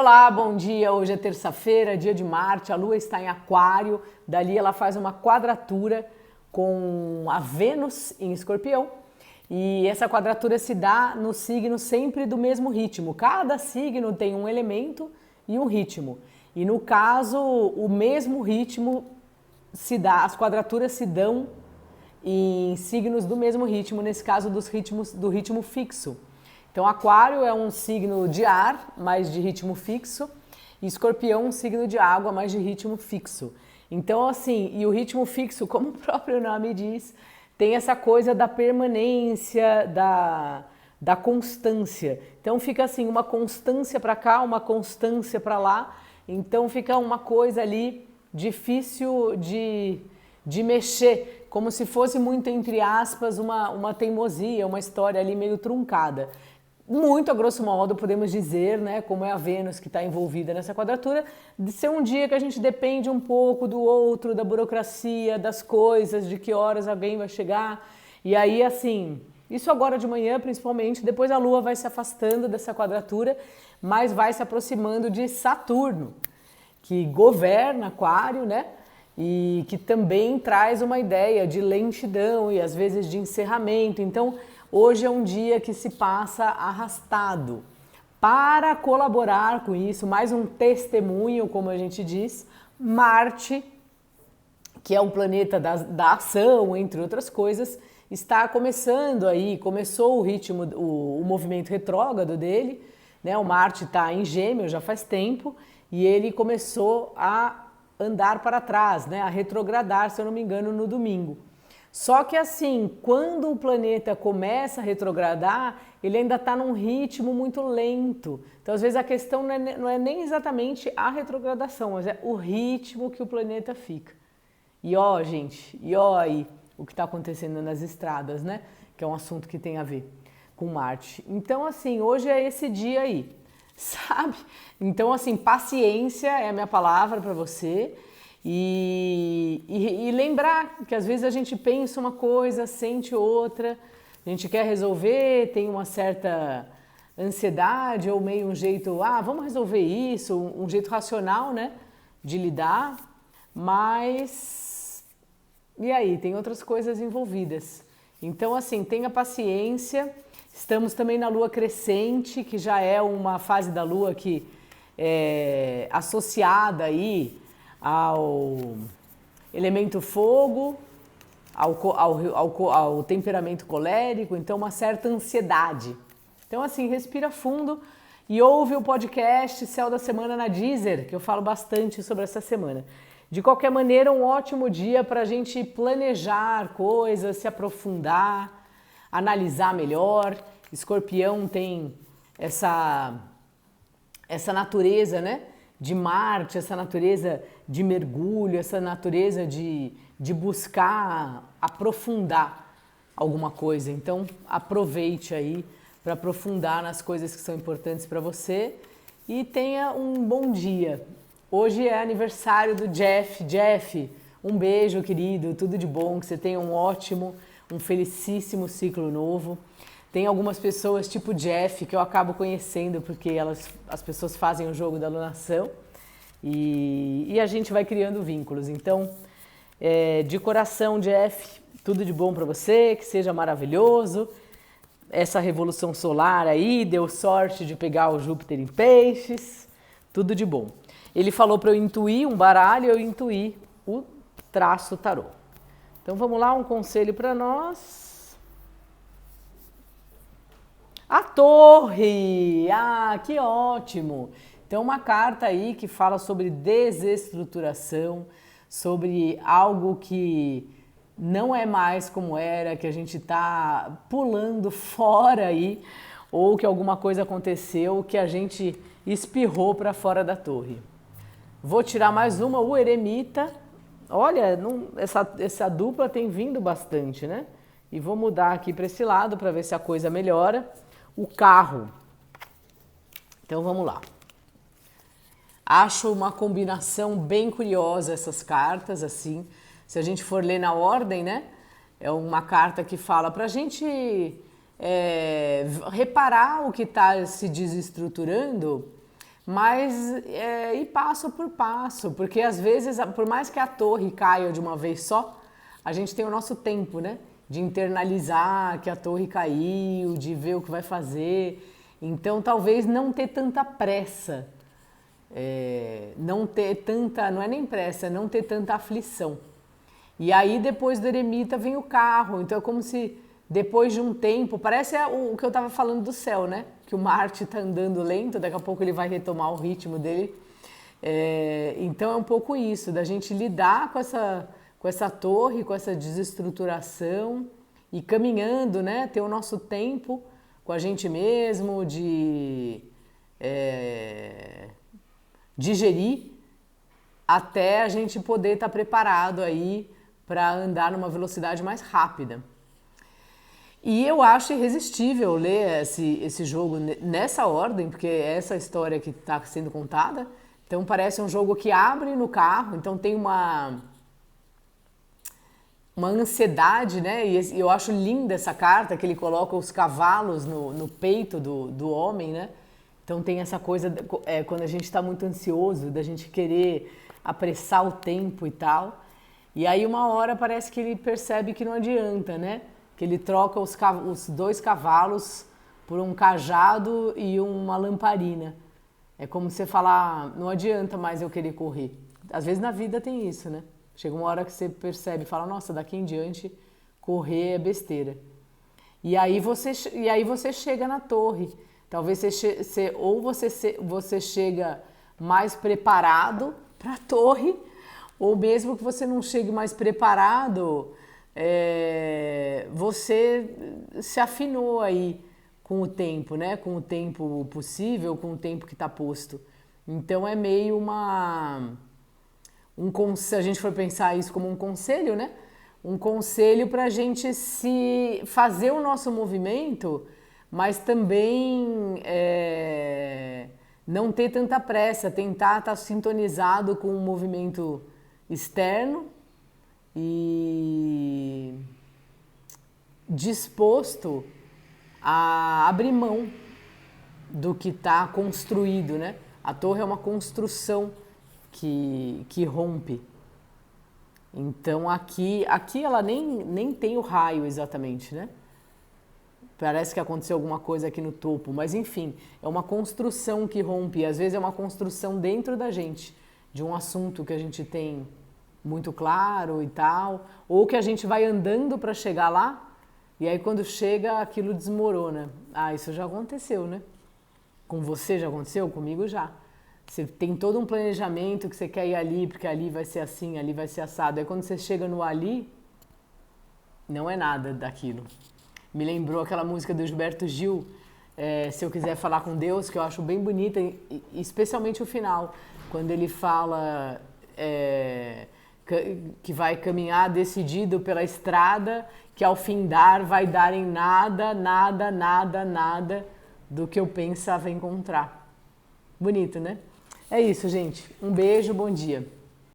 Olá, bom dia. Hoje é terça-feira, dia de Marte, a Lua está em Aquário, dali ela faz uma quadratura com a Vênus em Escorpião e essa quadratura se dá no signo sempre do mesmo ritmo. Cada signo tem um elemento e um ritmo e no caso o mesmo ritmo se dá, as quadraturas se dão em signos do mesmo ritmo, nesse caso do ritmo fixo. Então, Aquário é um signo de ar, mais de ritmo fixo, e Escorpião um signo de água, mais de ritmo fixo. Então, assim, e o ritmo fixo, como o próprio nome diz, tem essa coisa da permanência, da constância. Então, fica assim, uma constância para cá, uma constância para lá. Então, fica uma coisa ali difícil de mexer, como se fosse muito, entre aspas, uma teimosia, uma história ali meio truncada. Muito a grosso modo podemos dizer, né, como é a Vênus que está envolvida nessa quadratura, de ser um dia que a gente depende um pouco do outro, da burocracia, das coisas, de que horas alguém vai chegar. E aí, assim, isso agora de manhã principalmente, depois a Lua vai se afastando dessa quadratura, mas vai se aproximando de Saturno, que governa Aquário, né? E que também traz uma ideia de lentidão e às vezes de encerramento. Então, hoje é um dia que se passa arrastado. Para colaborar com isso, mais um testemunho, como a gente diz, Marte, que é um planeta da ação, entre outras coisas, está começando aí, começou o ritmo, o movimento retrógrado dele, né? O Marte está em Gêmeos já faz tempo e ele começou a andar para trás, né, a retrogradar, se eu não me engano, no domingo. Só que assim, quando o planeta começa a retrogradar, ele ainda está num ritmo muito lento. Então, às vezes, a questão não é nem exatamente a retrogradação, mas é o ritmo que o planeta fica. E ó, gente, e ó aí o que está acontecendo nas estradas, né? Que é um assunto que tem a ver com Marte. Então, assim, hoje é esse dia aí. Sabe? Então, assim, paciência é a minha palavra para você e lembrar que às vezes a gente pensa uma coisa, sente outra, a gente quer resolver, tem uma certa ansiedade ou meio um jeito, vamos resolver isso, um jeito racional, né, de lidar, mas e aí, tem outras coisas envolvidas. Então, assim, tenha paciência. Estamos também na lua crescente, que já é uma fase da lua que é associada aí ao elemento fogo, ao temperamento colérico, então uma certa ansiedade. Então assim, respira fundo e ouve o podcast Céu da Semana na Deezer, que eu falo bastante sobre essa semana. De qualquer maneira, um ótimo dia para a gente planejar coisas, se aprofundar, analisar melhor. Escorpião tem essa natureza, né, de Marte, essa natureza de mergulho, essa natureza de buscar aprofundar alguma coisa. Então, aproveite aí para aprofundar nas coisas que são importantes para você e tenha um bom dia. Hoje é aniversário do Jeff. Jeff, um beijo, querido, tudo de bom, que você tenha um ótimo, um felicíssimo ciclo novo. Tem algumas pessoas tipo Jeff que eu acabo conhecendo porque as pessoas fazem o jogo da alunação e a gente vai criando vínculos. Então, de coração, Jeff, tudo de bom para você, que seja maravilhoso. Essa revolução solar aí deu sorte de pegar o Júpiter em peixes, tudo de bom. Ele falou para eu intuir um baralho e eu intuí o traço tarô. Então vamos lá, um conselho para nós. A Torre! Que ótimo! Então uma carta aí que fala sobre desestruturação, sobre algo que não é mais como era, que a gente está pulando fora aí, ou que alguma coisa aconteceu que a gente espirrou para fora da torre. Vou tirar mais uma, o Eremita. Olha, essa dupla tem vindo bastante, né? E vou mudar aqui para esse lado para ver se a coisa melhora. O Carro. Então vamos lá. Acho uma combinação bem curiosa essas cartas, assim. Se a gente for ler na ordem, né? É uma carta que fala para a gente reparar o que está se desestruturando, mas ir passo por passo, porque às vezes, por mais que a torre caia de uma vez só, a gente tem o nosso tempo, né? De internalizar que a torre caiu, de ver o que vai fazer. Então, talvez não ter tanta pressa, não ter tanta, não é nem pressa, não ter tanta aflição. E aí, depois do eremita, vem o carro. Então, é como se depois de um tempo, parece o que eu estava falando do céu, né? Que o Marte está andando lento, daqui a pouco ele vai retomar o ritmo dele. Então, é um pouco isso, da gente lidar com essa torre, com essa desestruturação e caminhando, né? Ter o nosso tempo com a gente mesmo, de digerir até a gente poder estar preparado aí para andar numa velocidade mais rápida. E eu acho irresistível ler esse jogo nessa ordem, porque é essa história que está sendo contada. Então parece um jogo que abre no carro, então tem uma ansiedade, né? E eu acho linda essa carta que ele coloca os cavalos no peito do homem, né? Então tem essa coisa, quando a gente está muito ansioso, da gente querer apressar o tempo e tal. E aí uma hora parece que ele percebe que não adianta, né? Que ele troca os 2 cavalos por um cajado e uma lamparina. É como você falar, não adianta mais eu querer correr. Às vezes na vida tem isso, né? Chega uma hora que você percebe e fala, nossa, daqui em diante correr é besteira. E aí você chega na torre. Talvez você chega mais preparado para a torre, ou mesmo que você não chegue mais preparado, você se afinou aí com o tempo, né? Com o tempo possível, com o tempo que está posto. Então é meio se a gente for pensar isso como um conselho, né? Um conselho para a gente se fazer o nosso movimento, mas também não ter tanta pressa, tentar estar sintonizado com o movimento externo e disposto a abrir mão do que está construído, né? A torre é uma construção que rompe. Então aqui ela nem tem o raio exatamente, né? Parece que aconteceu alguma coisa aqui no topo, mas enfim, é uma construção que rompe, e às vezes é uma construção dentro da gente, de um assunto que a gente tem muito claro e tal, ou que a gente vai andando para chegar lá, e aí quando chega aquilo desmorona. Ah, isso já aconteceu, né? Com você já aconteceu? Comigo já. Você tem todo um planejamento que você quer ir ali, porque ali vai ser assim, ali vai ser assado. Aí quando você chega no ali, não é nada daquilo. Me lembrou aquela música do Gilberto Gil, Se Eu Quiser Falar com Deus, que eu acho bem bonita, especialmente o final, quando ele fala que vai caminhar decidido pela estrada, que ao findar vai dar em nada, nada, nada, nada do que eu pensava encontrar. Bonito, né? É isso, gente. Um beijo, bom dia.